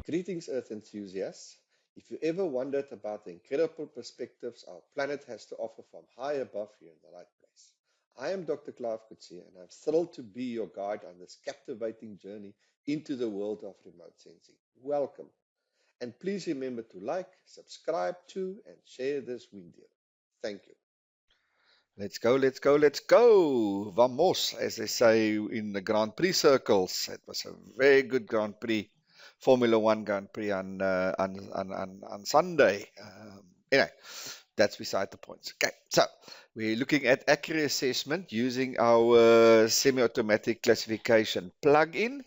Greetings, Earth enthusiasts. If you ever wondered about the incredible perspectives our planet has to offer from high above, you're in the right place. I am Dr. Clive Coetzee, and I'm thrilled to be your guide on this captivating journey into the world of remote sensing. Welcome. And please remember to like, subscribe to, and share this video. Thank you. Let's go, let's go, let's go. Vamos, as they say in the Grand Prix circles. It was a very good Grand Prix, Formula One Grand Prix on Sunday. Anyway, that's beside the point. Okay, so we're looking at accuracy assessment using our semi-automatic classification plugin.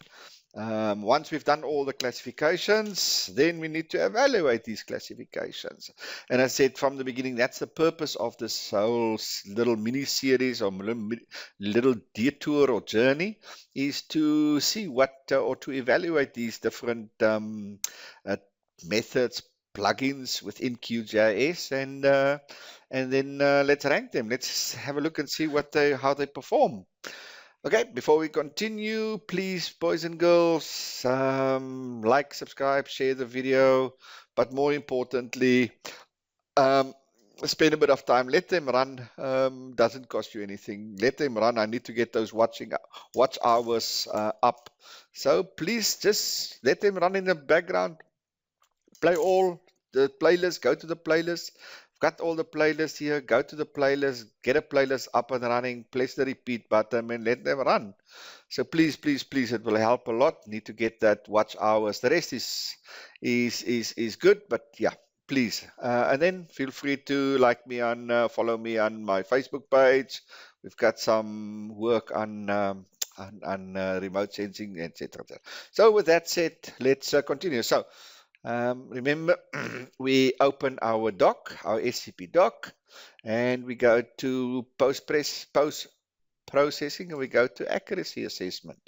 Once we've done all the classifications, then we need to evaluate these classifications. And I said from the beginning, that's the purpose of this whole little mini-series or little detour or journey, is to see what or to evaluate these different methods, plugins within QGIS, and then let's rank them. Let's have a look and see how they perform. Okay, before we continue, please, boys and girls, like, subscribe, share the video, but more importantly, spend a bit of time. Let them run. Doesn't cost you anything. Let them run. I need to get those watch hours up. So please just let them run in the background. Play all the playlists. Go to the playlist. Got all the playlists here. Go to the playlist, get a playlist up and running, press the repeat button and let them run. So please, please, please, it will help a lot. Need to get that watch hours. The rest is good, but yeah, please. And then feel free to like me follow me on my Facebook page. We've got some work on remote sensing, etc. So with that said, let's continue. So remember, we open our doc, our SCP doc, and we go to post-processing, and we go to accuracy assessment.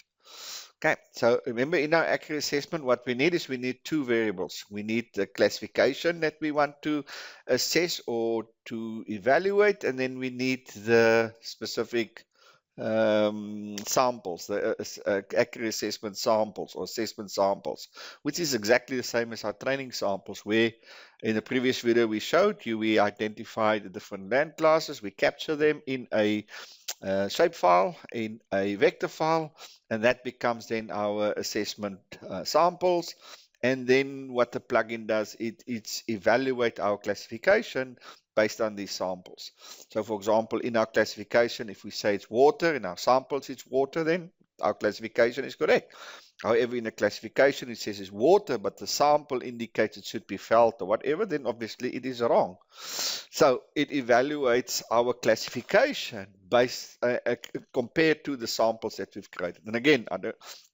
Okay, so remember in our accuracy assessment, what we need is we need two variables. We need the classification that we want to assess or to evaluate, and then we need the specific samples, the accuracy assessment samples or assessment samples, which is exactly the same as our training samples, where in the previous video we showed you, we identified the different land classes, we capture them in a shape file, in a vector file, and that becomes then our assessment samples. And then what the plugin does, it's evaluate our classification based on these samples. So for example, in our classification, if we say it's water, in our samples it's water, then our classification is correct. However, in the classification it says it's water, but the sample indicates it should be felt or whatever, then obviously it is wrong. So it evaluates our classification based compared to the samples that we've created. And again, I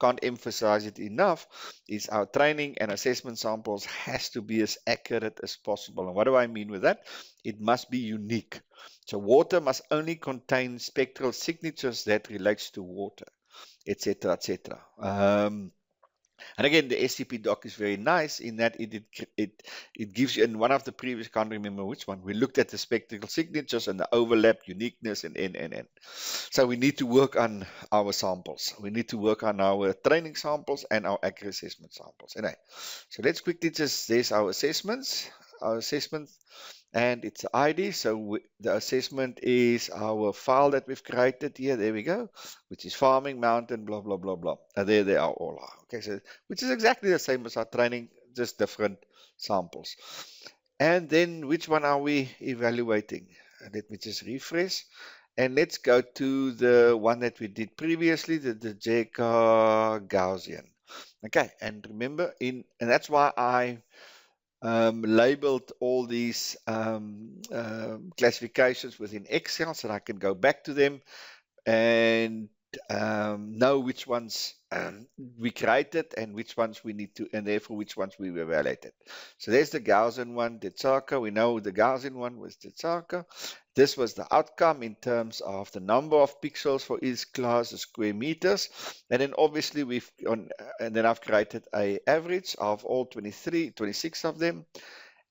can't emphasize it enough, is our training and assessment samples has to be as accurate as possible. And what do I mean with that? It must be unique. So water must only contain spectral signatures that relates to water, etc., etc. And again, the SCP doc is very nice in that it gives you, in one of the previous, can't remember which one, we looked at the spectral signatures and the overlap, uniqueness, and n. So we need to work on our samples. We need to work on our training samples and our accuracy assessment samples. Anyway, so let's quickly there's our assessments, and it's the ID. So the assessment is our file that we've created here. There we go, which is farming, mountain, blah, blah, blah, blah. And there they are all. Okay, so which is exactly the same as our training, just different samples. And then which one are we evaluating? Let me just refresh. And let's go to the one that we did previously, the Gaussian. Okay, and remember, and that's why I labeled all these classifications within Excel so that I can go back to them and know which ones we created and which ones we need to, and therefore which ones we evaluated. So there's the Gaussian one, Tetsaka. We know the Gaussian one was Tetsaka. This was the outcome in terms of the number of pixels for each class, the square meters. And then obviously and then I've created an average of all 26 of them.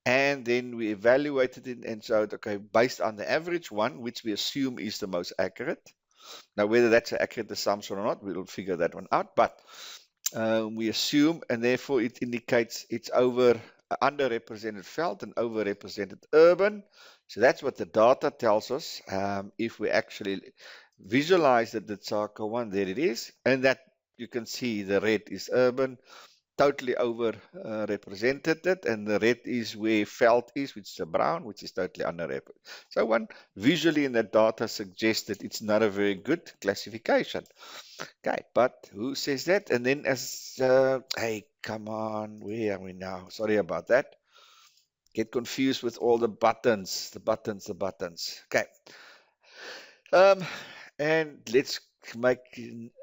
And then we evaluated it and showed, okay, based on the average one, which we assume is the most accurate, Now, whether that's an accurate assumption or not, we'll figure that one out. But we assume, and therefore it indicates it's underrepresented veld and overrepresented urban. So that's what the data tells us. If we actually visualize the Dzaka one, there it is, and that you can see the red is urban, totally over represented it, and the red is where veld is, which is the brown, which is totally underrepresented. So one visually in the data suggests that it's not a very good classification. Okay, but who says that? And then hey, come on, where are we now? Sorry about that. Get confused with all the buttons, the buttons. Okay. And let's make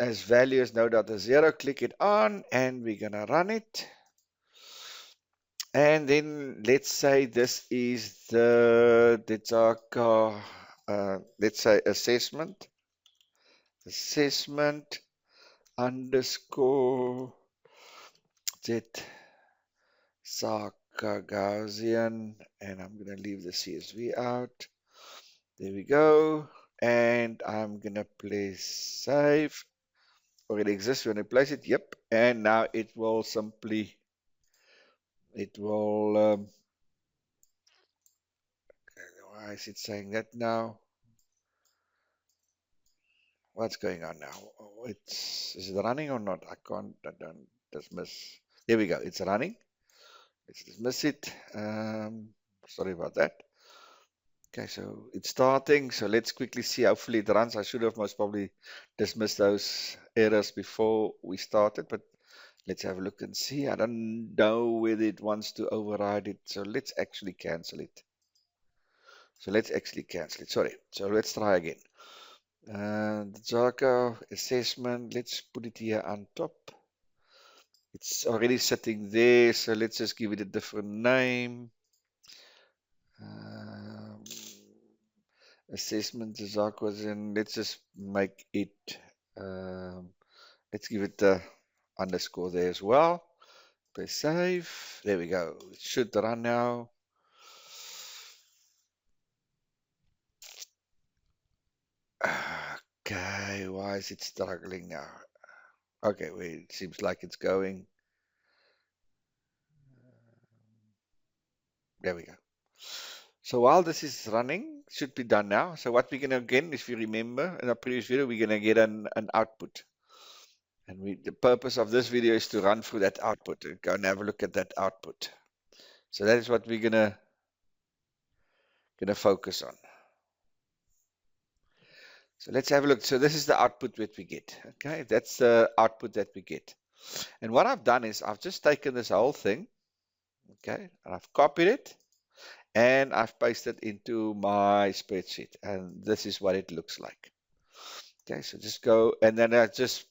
as value as no.0, click it on, and we're gonna run it. And then let's say this is the Dzaka, let's say assessment underscore Dzaka Gaussian, and I'm going to leave the CSV out. There we go. And I'm going to place save. Already exists when I place it. Yep. And now it will simply, why is it saying that now? What's going on now? Is it running or not? I don't dismiss. There we go. It's running. Let's dismiss it. Sorry about that. Okay, so it's starting. So let's quickly see. Hopefully it runs. I should have most probably dismissed those errors before we started, but let's have a look and see. I don't know whether it wants to override it. So let's actually cancel it. Sorry. So let's try again. The Dzaka assessment, let's put it here on top. It's already sitting there, so let's just give it a different name. Assessment Dzaka was in, let's just make it, let's give it the underscore there as well. Press save. There we go. It should run now. Okay, why is it struggling now? Okay, wait, it seems like it's going. There we go. So while this is running, it should be done now. So what we're going to, again, if you remember in our previous video, we're going to get an output. And the purpose of this video is to run through that output and go and have a look at that output. So that is what we're gonna focus on. So let's have a look. So this is the output that we get. Okay, that's the output that we get. And what I've done is I've just taken this whole thing, okay, and I've copied it and I've pasted it into my spreadsheet. And this is what it looks like. Okay, so just go, and then I just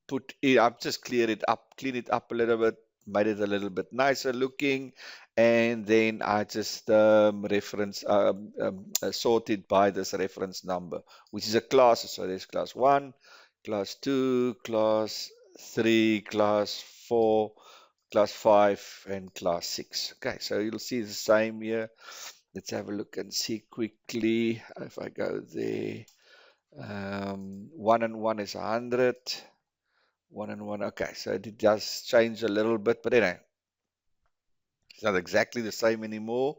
put it, I've just cleaned it up a little bit, made it a little bit nicer looking, and then I just sorted by this reference number, which is a class. So there's class 1, class 2, class 3, class 4, class 5, and class 6. Okay, so you'll see the same here. Let's have a look and see quickly. If I go there, 1 and 1 is 100. 1 and 1, okay, so it does change a little bit, but anyway, it's not exactly the same anymore.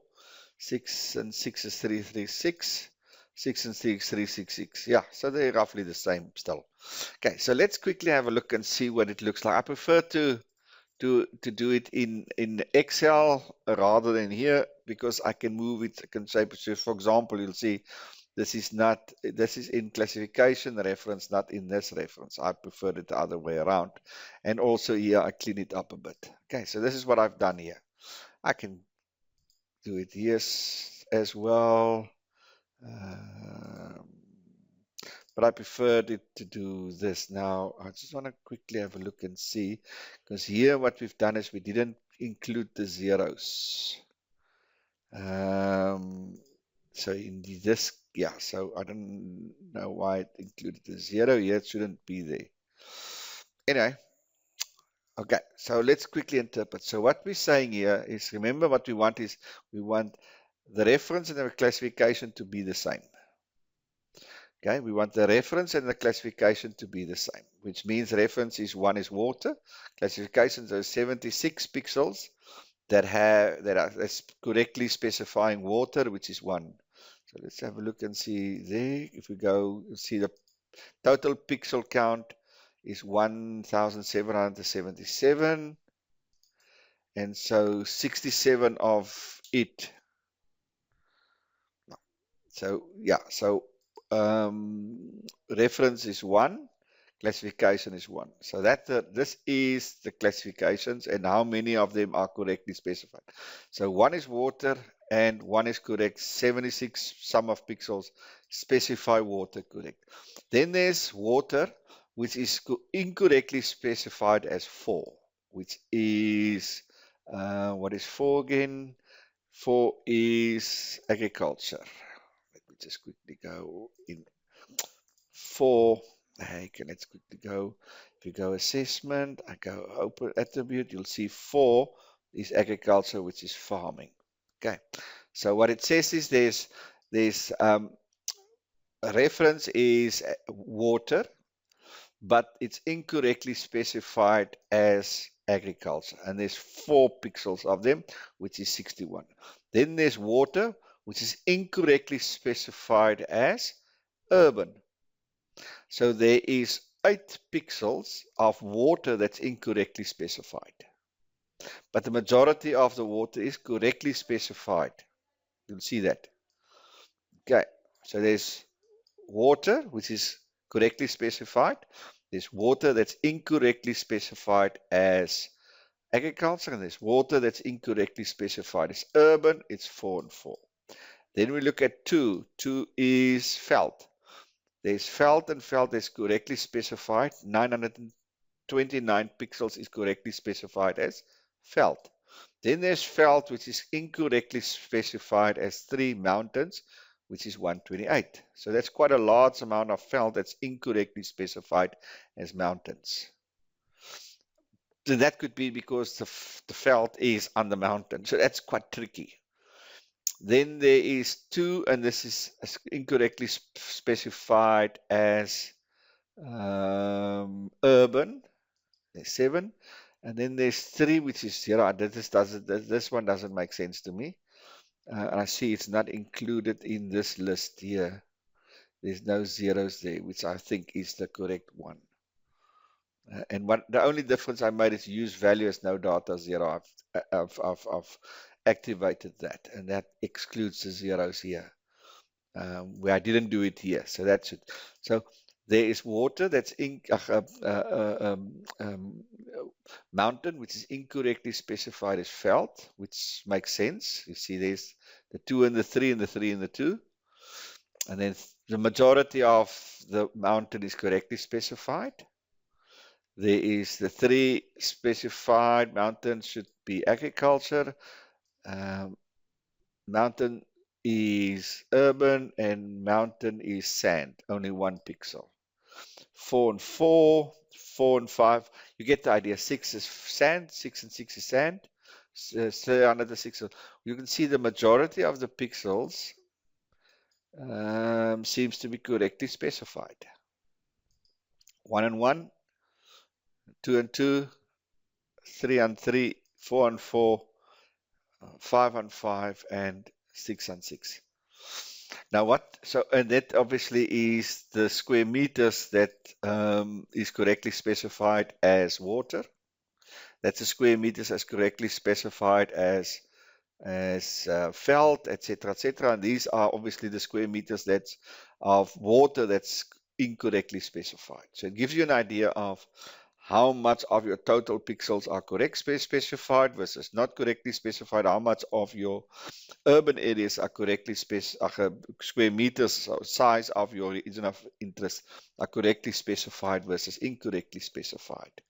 6 and 6 is 336. 6 and 6 is 366. Yeah, so they're roughly the same still. Okay, so let's quickly have a look and see what it looks like. I prefer to do it in Excel rather than here, because I can move it. I can say, so for example, you'll see this is in classification reference, not in this reference. I prefer it the other way around. And also here, I clean it up a bit. Okay, so this is what I've done here. I can do it here as well. But I preferred it to do this. Now, I just want to quickly have a look and see, because here what we've done is we didn't include the zeros. So in this, yeah, so I don't know why it included the 0 here. It shouldn't be there. Anyway, okay, so let's quickly interpret. So what we're saying here is, remember what we want is, we want the reference and the classification to be the same. Okay, we want the reference and the classification to be the same, which means reference is 1 is water, classifications are 76 pixels that are that's correctly specifying water, which is 1. So let's have a look and see there. If we go, see the total pixel count is 1,777, and so 67 of it. So yeah, so reference is 1, classification is 1. So that this is the classifications and how many of them are correctly specified. So 1 is water and 1 is correct. 76 sum of pixels specify water correct. Then there's water, which is incorrectly specified as 4, which is what is 4 again? 4 is agriculture. Let me just quickly go in 4. Okay, let's quickly go. If you go assessment, I go open attribute, you'll see 4 is agriculture, which is farming. Okay, so what it says is there's a reference is water, but it's incorrectly specified as agriculture, and there's 4 pixels of them, which is 61. Then there's water, which is incorrectly specified as urban. So there is 8 pixels of water that's incorrectly specified. But the majority of the water is correctly specified. You'll see that. Okay, so there's water, which is correctly specified. There's water that's incorrectly specified as agriculture, and there's water that's incorrectly specified as urban. It's 4 and 4. Then we look at 2. 2 is veld. There's veld, and veld is correctly specified. 929 pixels is correctly specified as veld. Then there's veld, which is incorrectly specified as 3 mountains, which is 128. So that's quite a large amount of veld that's incorrectly specified as mountains. So that could be because the veld is on the mountain. So that's quite tricky. Then there is 2, and this is incorrectly specified as urban. There's 7, and then there's 3, which is 0. This one doesn't make sense to me. And I see it's not included in this list here. There's no zeros there, which I think is the correct one. And the only difference I made is use value as no data 0. I've activated that, and that excludes the zeros here, where I didn't do it here. So that's it. So there is water that's in mountain, which is incorrectly specified as veld, which makes sense. You see there's the 2 and the 3 and the 3 and the 2. And then the majority of the mountain is correctly specified. There is the 3 specified mountains should be agriculture. Mountain is urban and mountain is sand, only 1 pixel. 4 and 4, 4 and 5, you get the idea. 6 is sand, 6 and 6 is sand. So under the 6, you can see the majority of the pixels seems to be correctly specified. 1 and 1, 2 and 2, 3 and 3, 4 and 4, 5 and 5, and 6 and 6. Now what, so, and that obviously is the square meters that is correctly specified as water. That's the square meters as correctly specified as veld, etc., etc. And these are obviously the square meters that's of water that's incorrectly specified. So it gives you an idea of how much of your total pixels are correctly specified versus not correctly specified, how much of your urban areas are correctly square meters size of your region of interest are correctly specified versus incorrectly specified.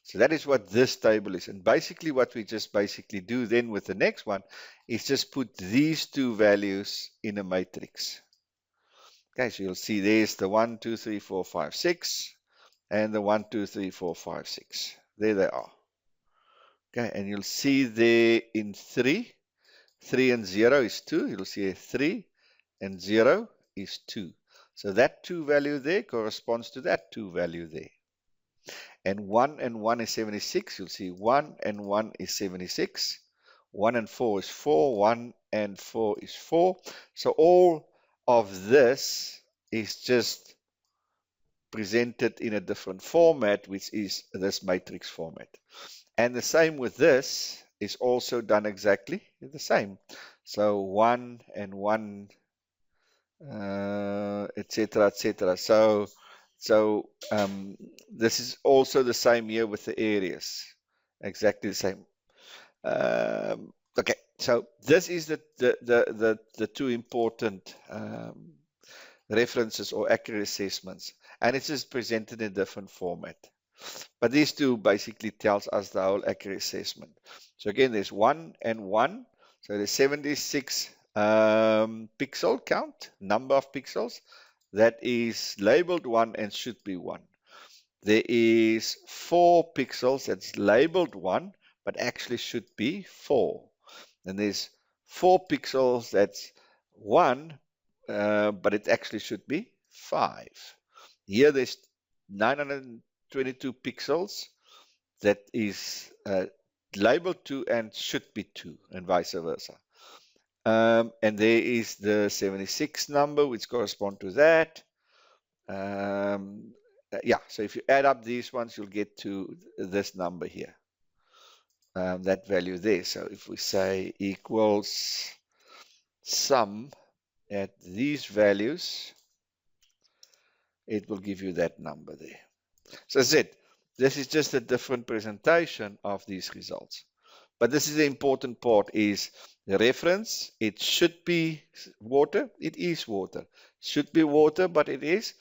So that is what this table is. And basically what we just basically do then with the next one is just put these 2 values in a matrix. Okay, so you'll see there's the 1, 2, 3, 4, 5, 6, and the 1, 2, 3, 4, 5, 6. There they are. Okay, and you'll see there in 3 and 0 is 2. You'll see 3 and 0 is 2. So that 2 value there corresponds to that 2 value there. And 1 is 76. You'll see 1 and 1 is 76. 1 and 4 is 4. 1 and 4 is 4. So all of this is just presented in a different format, which is this matrix format. And the same with this is also done exactly the same. So 1 and 1, etc., etc. So this is also the same here with the areas, exactly the same. Okay, so this is the two important references or accurate assessments, and it's just presented in a different format. But these two basically tells us the whole accurate assessment. So again, there's 1 and 1. So there's 76 pixel count, number of pixels. That is labeled 1 and should be 1. There is 4 pixels that's labeled 1, but actually should be 4. And there's 4 pixels that's 1, but it actually should be 5. Here there's 922 pixels that is labeled 2 and should be 2, and vice versa. And there is the 76 number, which corresponds to that. Yeah, so if you add up these ones, you'll get to this number here, that value there. So if we say equals sum at these values, it will give you that number there. So that's it. This is just a different presentation of these results. But this is the important part, is the reference. It should be water. It is water. Should be water, but it is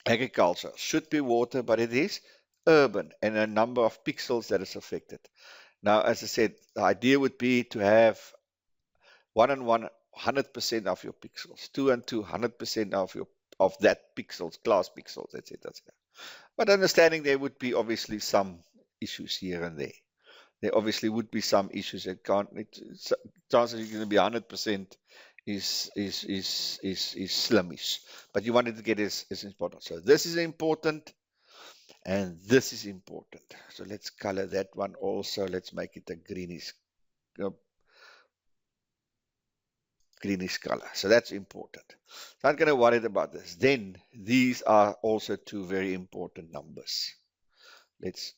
agriculture. Should be water, but it is urban, and a number of pixels that is affected. Now, as I said, the idea would be to have 1 and 1, 100% of your pixels, 2 and 2, 100% of that pixels, class pixels, etc. But understanding there would be obviously some issues here and there. There obviously would be some issues. It can't. Chances you're going to be 100% is slimish. But you wanted to get is important. So this is important, and this is important. So let's color that one also. Let's make it a greenish color. So that's important. So I'm not going to worry about this. Then these are also two very important numbers. Let's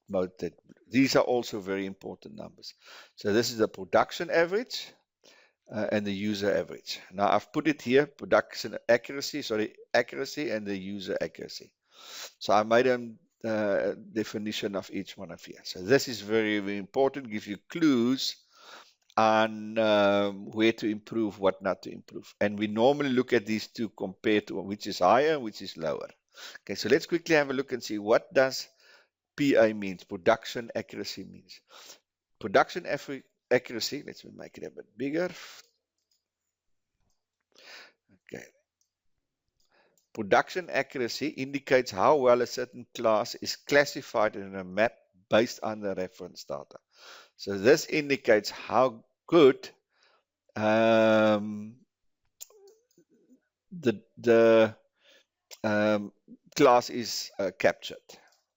note that these are also very important numbers. So this is the production average and the user average. Now I've put it here, production accuracy, accuracy and the user accuracy. So I made a definition of each one of here. So this is very, very important, gives you clues on where to improve, what not to improve. And we normally look at these two compared to which is higher, which is lower. Okay, so let's quickly have a look and see what does PA means, production accuracy means. Production accuracy, let's make it a bit bigger. Okay. Production accuracy indicates how well a certain class is classified in a map based on the reference data. So this indicates how good the class is captured,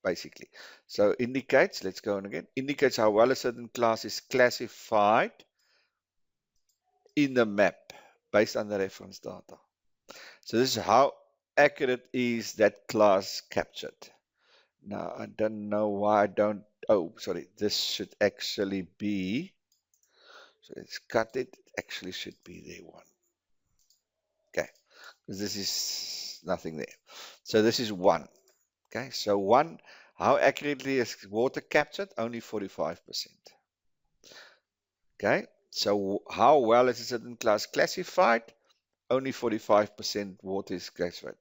basically. So indicates, let's go on again, indicates how well a certain class is classified in the map based on the reference data. So this is how accurate is that class captured. Now, I don't know why I don't, oh, sorry, this should actually be, so let's cut it, it actually should be there one. Okay, because this is nothing there. So this is 1. Okay, so 1, how accurately is water captured? Only 45%. Okay, so how well is a certain class classified? Only 45% water is classified.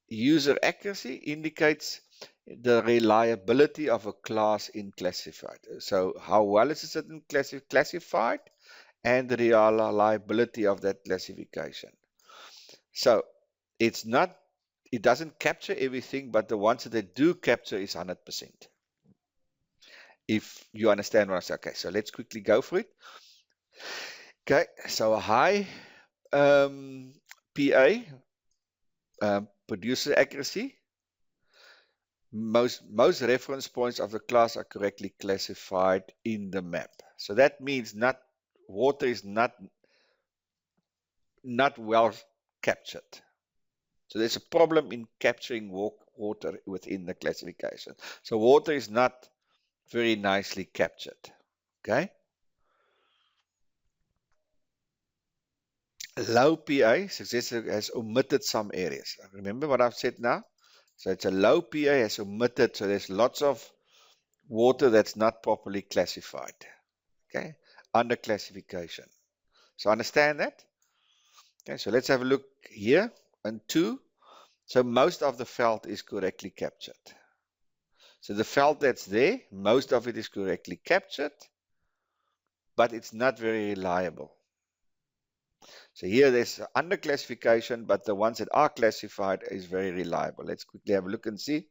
User accuracy indicates the reliability of a class in classified. So how well is a certain class classified and the reliability of that classification. So it's not, it doesn't capture everything, but the ones that they do capture is 100%. If you understand what I say. Okay, so let's quickly go for it. Okay, so a high PA, producer accuracy. Most reference points of the class are correctly classified in the map. So that means water is not well captured. So there's a problem in capturing water within the classification. So water is not very nicely captured. Okay. Low PA successor has omitted some areas. Remember what I've said now? So it's a low PA has omitted, so there's lots of water that's not properly classified. Okay, under classification. So understand that? Okay, so let's have a look here and 2. So most of the veld is correctly captured. So the veld that's there, most of it is correctly captured, but it's not very reliable. So here there's under classification, but the ones that are classified is very reliable. Let's quickly have a look and see.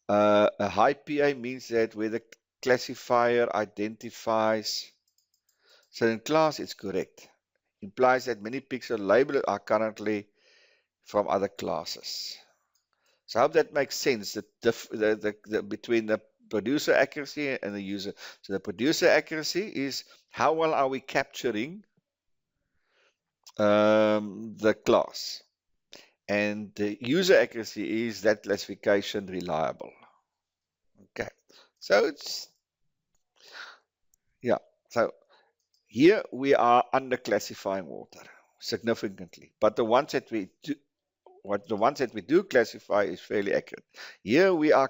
A high PA means that where the classifier identifies certain class, it's correct. Implies that many pixel labeled are currently from other classes. So I hope that makes sense, between the producer accuracy and the user. So the producer accuracy is how well are we capturing the class. And the user accuracy is that classification reliable. Okay, so it's, yeah, so here we are under classifying water significantly, but the ones that we do classify is fairly accurate. Here we are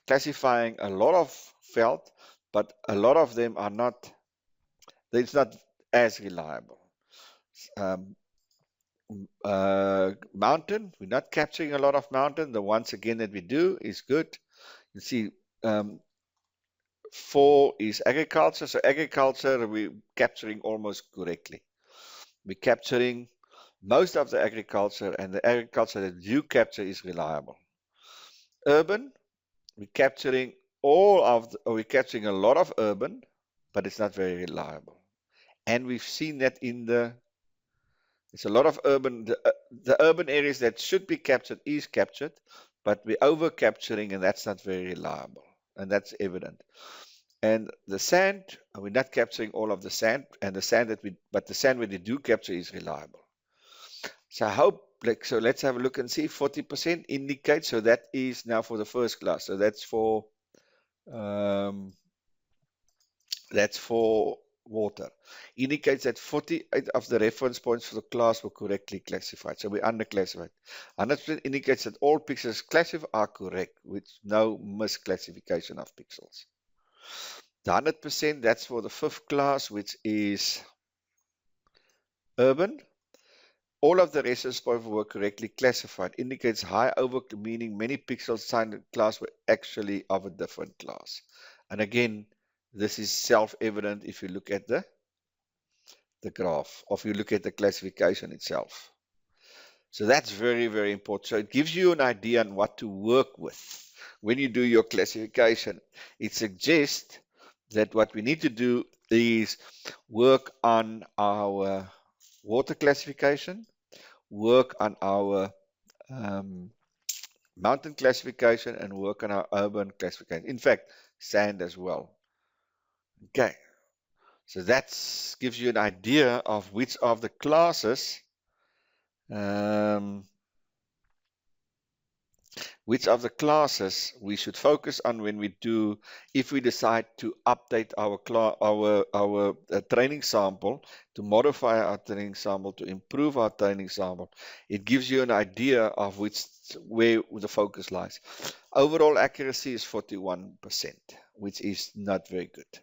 classifying a lot of veld, but a lot of them are not. It's not as reliable. Mountain, we're not capturing a lot of mountain. The ones again that we do is good. You see, 4 is agriculture. So agriculture, we're capturing almost correctly. We're capturing most of the agriculture, and the agriculture that you capture is reliable. Urban, we're capturing we're capturing a lot of urban, but it's not very reliable. And we've seen that it's a lot of urban, the urban areas that should be captured is captured, but we're over capturing, and that's not very reliable, and that's evident. And the sand, we're not capturing all of the sand, and the sand but the sand we do capture is reliable. So I hope, so let's have a look and see. 40% indicates, so that is now for the first class. So that's for water. Indicates that 48 of the reference points for the class were correctly classified. So we underclassified. 100% indicates that all pixels classified are correct, with no misclassification of pixels. The 100%, that's for the 5th class, which is urban. All of the reference points were correctly classified. Indicates high over, meaning many pixels assigned to the class were actually of a different class. And again, this is self-evident if you look at the graph, or if you look at the classification itself. So that's very, very important. So it gives you an idea on what to work with when you do your classification. It suggests that what we need to do is work on our water classification, work on our mountain classification, and work on our urban classification. In fact, sand as well. Okay, so that gives you an idea of which of the classes we should focus on when we do, if we decide to update our training sample, to modify our training sample, to improve our training sample. It gives you an idea of where the focus lies. Overall accuracy is 41%, which is not very good.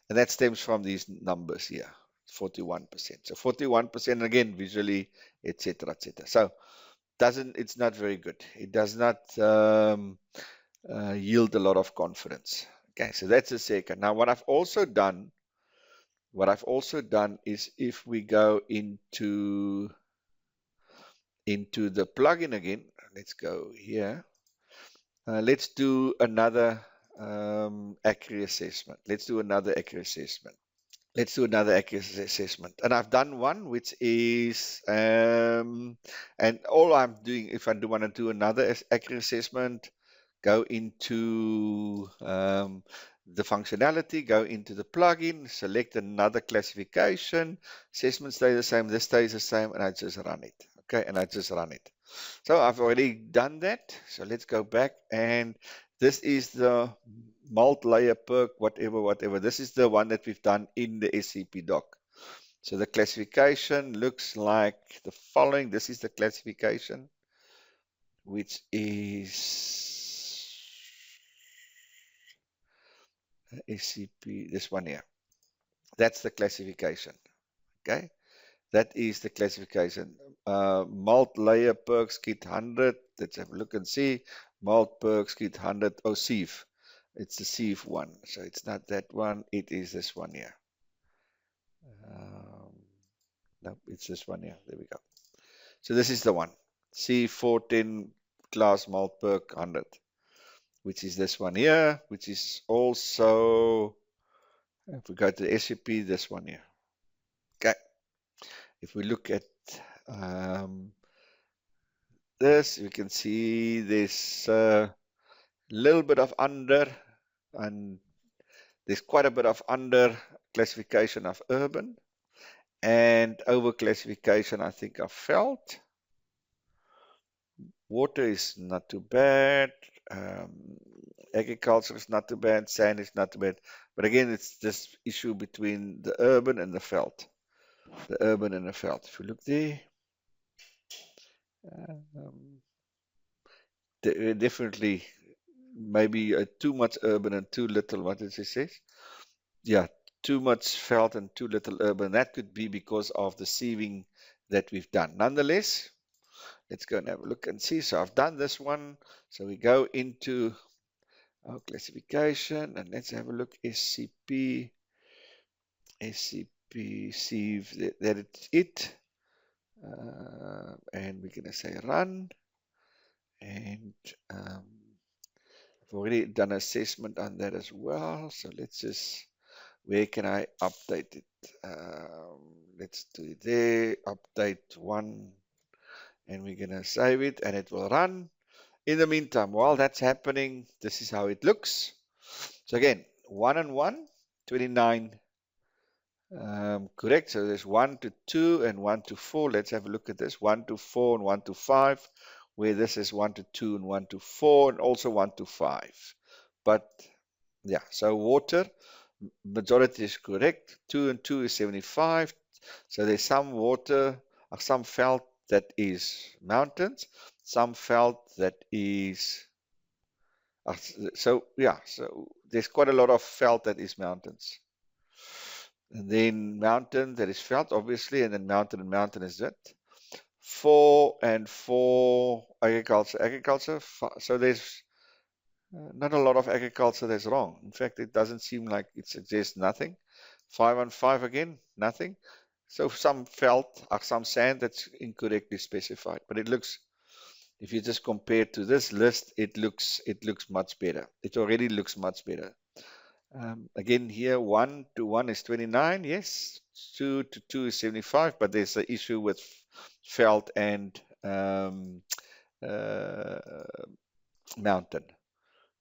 And that stems from these numbers here, 41%. So 41% again, visually, etc., etc. So it's not very good. It does not yield a lot of confidence. Okay, so that's the second. Now, what I've also done is, if we go into the plugin again, let's go here. Let's do another accuracy assessment. Let's do another accuracy assessment. And I've done one which is, and all I'm doing, if I do want to do another accuracy assessment, go into the functionality, go into the plugin, select another classification, assessment stays the same, this stays the same, and I just run it. Okay, and I just run it. So I've already done that. So let's go back, and this is the multi-layer perk, whatever. This is the one that we've done in the SCP doc. So the classification looks like the following. This is the classification, which is SCP, this one here. That's the classification. Okay, that is the classification. Multi-layer perks kit 100. Let's have a look and see. Multi perks kit 100. Oh, sieve. It's the sieve one. So it's not that one. It is this one here. No, it's this one here. There we go. So this is the one. C410 class multi perk 100, which is this one here, which is also, if we go to the SCP, this one here. Okay. If we look at this, we can see there's a little bit of under, and there's quite a bit of under classification of urban, and over classification, I think, of felt. Water is not too bad. Agriculture is not too bad. Sand is not too bad. But again, it's this issue between the urban and the veld. The urban and the veld. If you look there, definitely maybe too much urban and too little, what does it say? Yeah, too much veld and too little urban. That could be because of the sieving that we've done. Nonetheless, let's go and have a look and see. So I've done this one. So we go into our classification and let's have a look. SCP sieve, that it's it. And we're going to say run. And I've already done assessment on that as well. So let's just, where can I update it? Let's do it there. Update 1. And we're going to save it and it will run. In the meantime, while that's happening, this is how it looks. So again, 1 and 1, 29. Correct. So there's 1 to 2 and 1 to 4. Let's have a look at this. 1 to 4 and 1 to 5, where this is 1 to 2 and 1 to 4 and also 1 to 5. But yeah, so water, majority is correct. 2 and 2 is 75. So there's some water, or some veld that is mountains, some veld that is, so yeah, so there's quite a lot of veld that is mountains. And then mountain, that is veld, obviously, and then mountain and mountain is that. 4 and 4, agriculture. So there's not a lot of agriculture that's wrong. In fact, it doesn't seem like it suggests nothing. 5 and 5 again, nothing. So some veld or some sand that's incorrectly specified. But it looks, if you just compare to this list, it looks much better. It already looks much better. Again, here 1 to 1 is 29, yes. 2 to 2 is 75, but there's an issue with veld and mountain.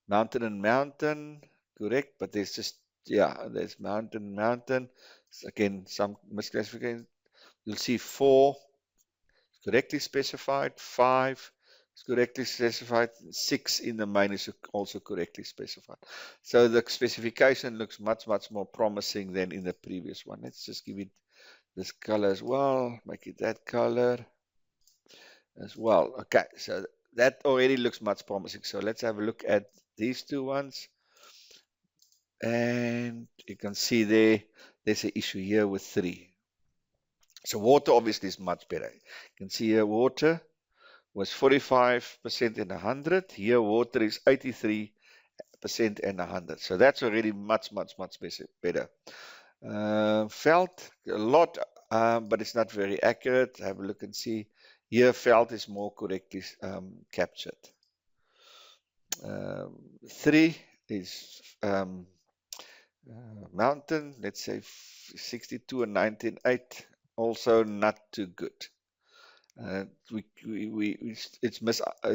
Mountain and mountain, correct, but there's just, yeah, there's mountain. So again, some misclassification. You'll see 4 is correctly specified, 5 is correctly specified, 6 in the main is also correctly specified. So the specification looks much more promising than in the previous one. Let's just give it this color as well, make it that color as well. Okay, so that already looks much promising. So let's have a look at these two ones. And you can see there's an issue here with 3. So water obviously is much better. You can see here water was 45% and 100. Here water is 83% and 100. So that's already much better. Veld, a lot, but it's not very accurate. Have a look and see. Here veld is more correctly captured. 3 is Mountain, let's say 62 and 19.8, also not too good.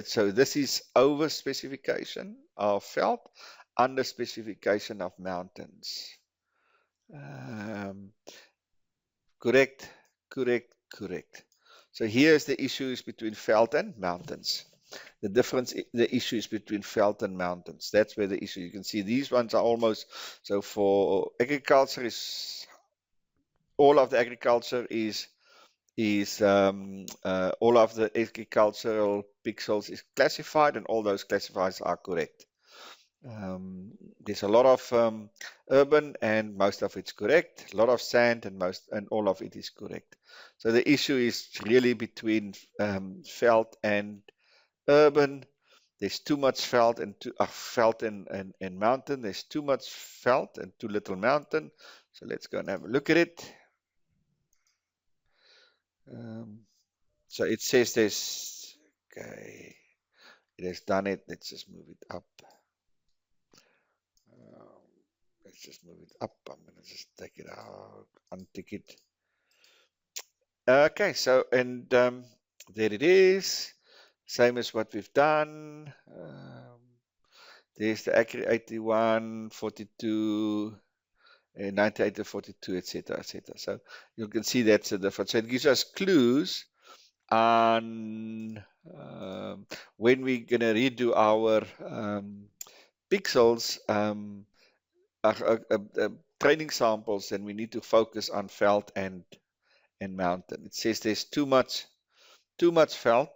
So this is over specification of veld, under specification of mountains. Correct, correct, correct. So here's the issues between veld and mountains. The difference, the issues between veld and mountains. That's where the issue. You can see these ones are almost, so for agriculture is, all of the agriculture is all of the agricultural pixels is classified, and all those classifiers are correct. There's a lot of urban, and most of it's correct. A lot of sand, and all of it is correct. So the issue is really between veld and urban. There's too much veld and veld and mountain. There's too much veld and too little mountain. So let's go and have a look at it. So it says there's, okay, it has done it. Let's just move it up. Let's just move it up. I'm going to just take it out, untick it. Okay, so, and there it is. Same as what we've done. There's the accurate 81, 42, 98 to 42, etc., etc. So you can see that's the difference. So it gives us clues on when we're going to redo our pixels, training samples, then we need to focus on veld and mountain. It says there's too much veld,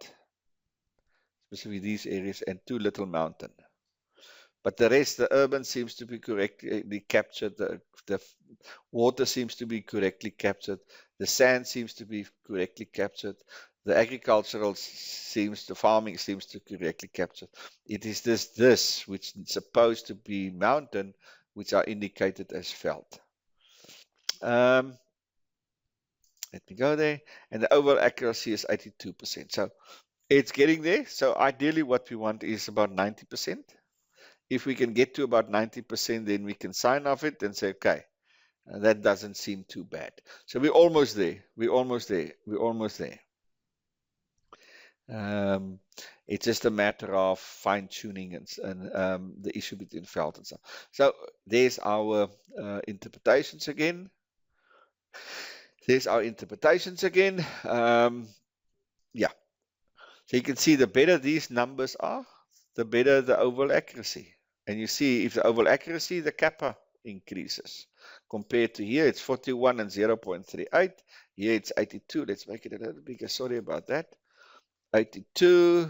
especially these areas, and too little mountain. But the rest, the urban seems to be correctly captured, the water seems to be correctly captured, the sand seems to be correctly captured, the agricultural the farming seems to correctly capture. It is this which is supposed to be mountain, which are indicated as veld. Let me go there, and the overall accuracy is 82%. So it's getting there. So ideally what we want is about 90%. If we can get to about 90%, then we can sign off it and say, okay, that doesn't seem too bad. So we're almost there. We're almost there. We're almost there. It's just a matter of fine-tuning and the issue between veld and stuff. So there's our interpretations again. There's our interpretations again. Yeah. So you can see the better these numbers are, the better the overall accuracy. And you see if the overall accuracy, the kappa increases. Compared to here, it's 41 and 0.38. Here it's 82. Let's make it a little bigger. Sorry about that. 82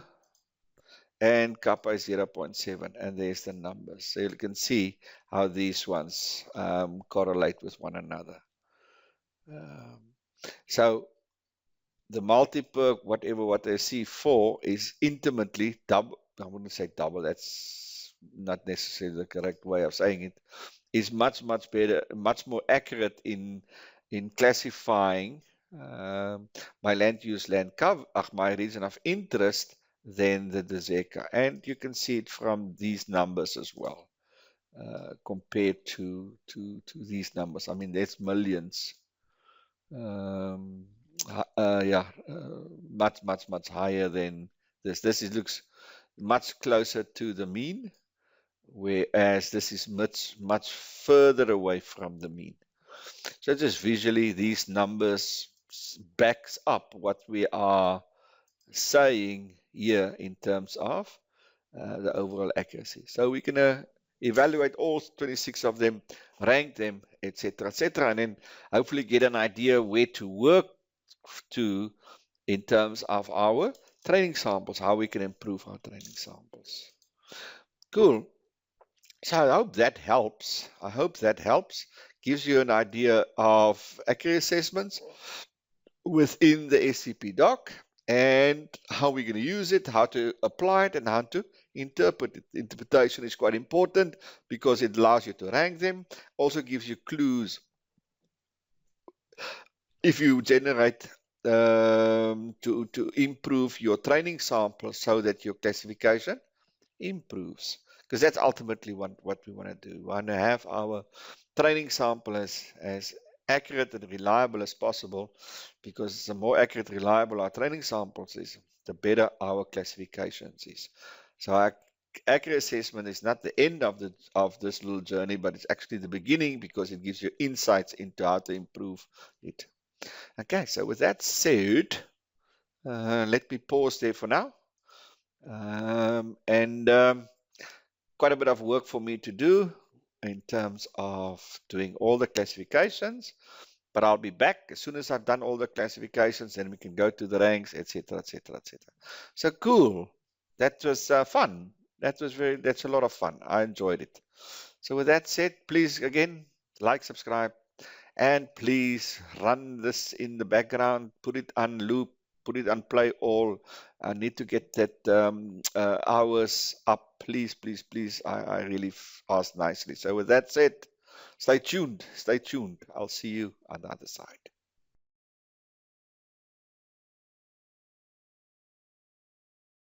and kappa is 0.7. And there's the numbers. So you can see how these ones correlate with one another. So the multi-perk, whatever what they see for, is intimately double. I wouldn't say double, that's not necessarily the correct way of saying it, is much better, much more accurate in classifying my land use, land cover, my region of interest than the DZECA. And you can see it from these numbers as well, compared to these numbers. I mean, there's millions. Much higher than this. This looks much closer to the mean, whereas this is much further away from the mean. So just visually, these numbers backs up what we are saying here in terms of the overall accuracy. So we're gonna evaluate all 26 of them, rank them, etc., and then hopefully get an idea where to work to in terms of our training samples, how we can improve our training samples. Cool. So I hope that helps. Gives you an idea of accuracy assessments within the SCP doc and how we're going to use it, how to apply it, and how to interpret it. Interpretation is quite important because it allows you to rank them, also gives you clues if you generate to improve your training sample so that your classification improves. because that's ultimately what we want to do. We want to have our training sample as accurate and reliable as possible, because the more accurate, reliable our training samples is, the better our classifications is. So our accurate assessment is not the end of this little journey, but it's actually the beginning, because it gives you insights into how to improve it. Okay, so with that said, let me pause there for now. Quite a bit of work for me to do in terms of doing all the classifications, but I'll be back as soon as I've done all the classifications, then we can go to the ranks, etc., etc., etc. So cool. That was fun. That's a lot of fun. I enjoyed it. So with that said, please again, like, subscribe, and please run this in the background, put it on loop, put it on play all. I need to get that hours up. Please, please, please. I really asked nicely. So with that said, stay tuned. Stay tuned. I'll see you on the other side.